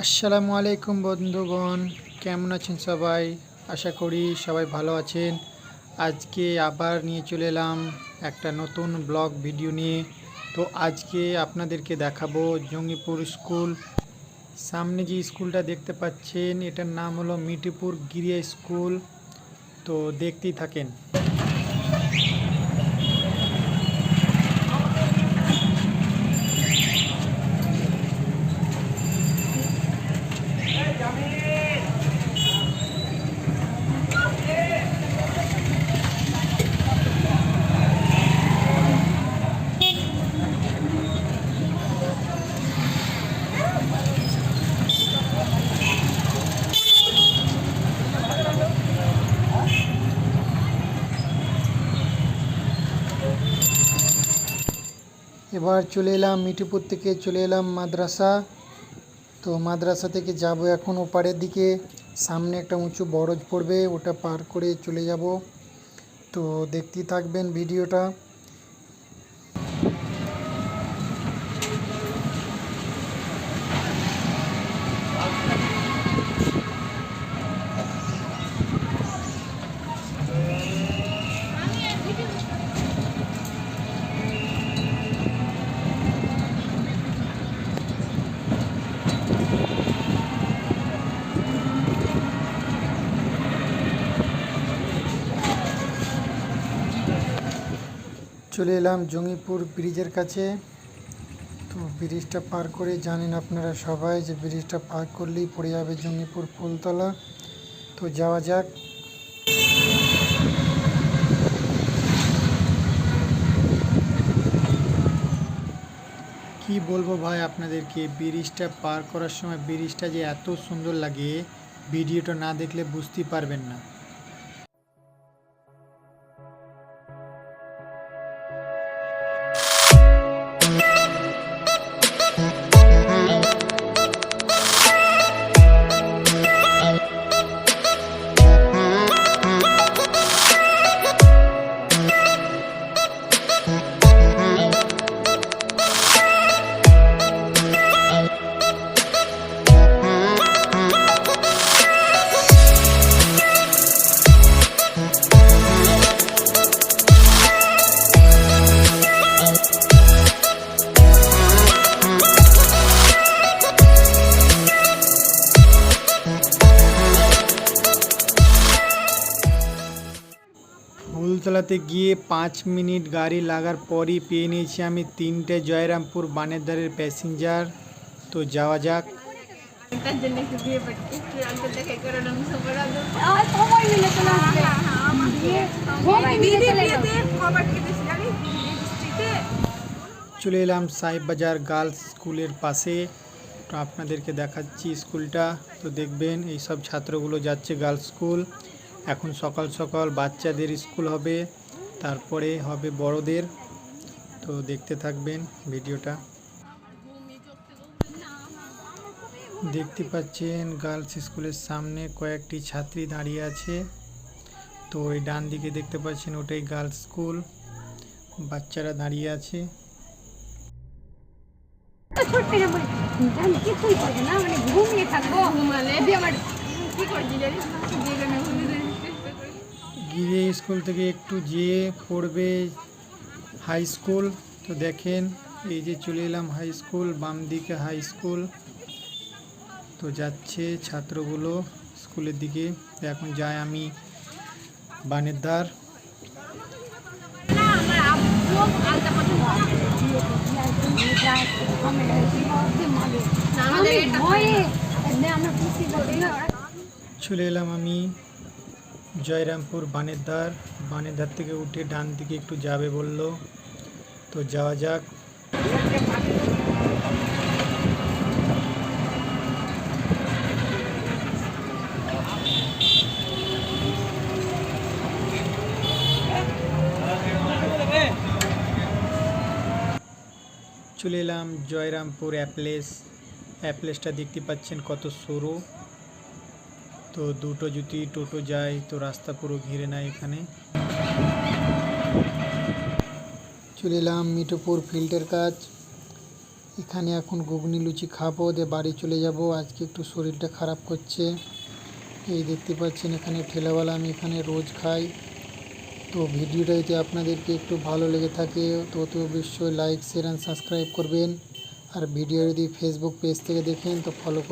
আসসালামু আলাইকুম বন্ধুগণ, কেমন আছেন সবাই? আশা করি সবাই ভালো আছেন। আজকে আবার নিয়ে চলে এলাম একটা নতুন ব্লগ ভিডিও নিয়ে। তো আজকে আপনাদেরকে দেখাবো জঙ্গিপুর স্কুল। সামনে যে স্কুলটা দেখতে পাচ্ছেন এটার নাম হলো মিঠিপুর গিরিয়া স্কুল। তো দেখতেই থাকেন। এবার চলে এলাম মিঠিপুর থেকে, চলে এলাম মাদ্রাসা। তো মাদ্রাসা থেকে যাব এখন ওপারের দিকে। সামনে একটা উঁচু বরজ পড়বে, ওটা পার করে চলে যাব। তো দেখতেই থাকবেন ভিডিওটা। চলে এলাম জঙ্গিপুর ব্রিজের কাছে। তো ব্রিজটা পার করে জানেন আপনারা সবাই যে ব্রিজটা পার করলেই পড়ে যাবে জঙ্গিপুর ফুলতলা। তো যাওয়া যাক। কি বলবো ভাই আপনাদেরকে, ব্রিজটা পার করার সময় ব্রিজটা যে এত সুন্দর লাগে, ভিডিওটা না দেখলে বুঝতেই পারবেন না। ফুলতলাতে গিয়ে 5 মিনিট গাড়ি লাগার পরই পেয়ে নিয়েছি আমি 3টে জয়রামপুর বানেরদারের প্যাসেঞ্জার। তো যাওয়া যাক। চলে এলাম সাহেব বাজার গার্লস স্কুলের পাশে। তো আপনাদেরকে দেখাচ্ছি স্কুলটা। তো দেখবেন এই সব ছাত্রগুলো যাচ্ছে গার্লস স্কুল। এখন সকাল সকাল বাচ্চাদের স্কুল হবে, তারপরে হবে বড়দের। তো দেখতে থাকবেন ভিডিওটা। দেখতে পাচ্ছেন গার্লস স্কুলের সামনে কয়েকটি ছাত্রী দাঁড়িয়ে আছে। তো ওই ডান দিকে দেখতে পাচ্ছেন ওটাই গার্লস স্কুল, বাচ্চারা দাঁড়িয়ে আছে। গিয়ে স্কুল থেকে একটু যেয়ে পড়বে হাই স্কুল। তো দেখেন এই যে চলে এলাম হাই স্কুল, বাম দিকে হাই স্কুল। তো যাচ্ছে ছাত্রগুলো স্কুলের দিকে। এখন যাই আমি বানেরদার। চলে এলাম আমি জয়রামপুর বানেরদার। বানেরদার থেকে উঠে ডান দিকে একটু যাবে বলল, তো যাওয়া যাক। চলে এলাম জয়রামপুর অ্যাপ্লেসটা দেখতে পাচ্ছেন কত সরু। তো দুটো যদি টোটো যায় তো রাস্তা পুরো ঘিরে নেয় এখানে। চলে এলাম মিঠিপুর ফিল্ডের কাজ। এখানে এখন ঘুগনি লুচি খাবো, দিয়ে বাড়ি চলে যাব। আজকে একটু শরীরটা খারাপ করছে। এই দেখতে পাচ্ছেন এখানে ঠেলাওয়ালা, আমি এখানে রোজ খাই। তো ভিডিওটা যদি আপনাদেরকে একটু ভালো লেগে থাকে তো অবশ্যই লাইক শেয়ার অ্যান্ড সাবস্ক্রাইব করবেন। আর ভিডিও যদি ফেসবুক পেজ থেকে দেখেন তো ফলো করবেন।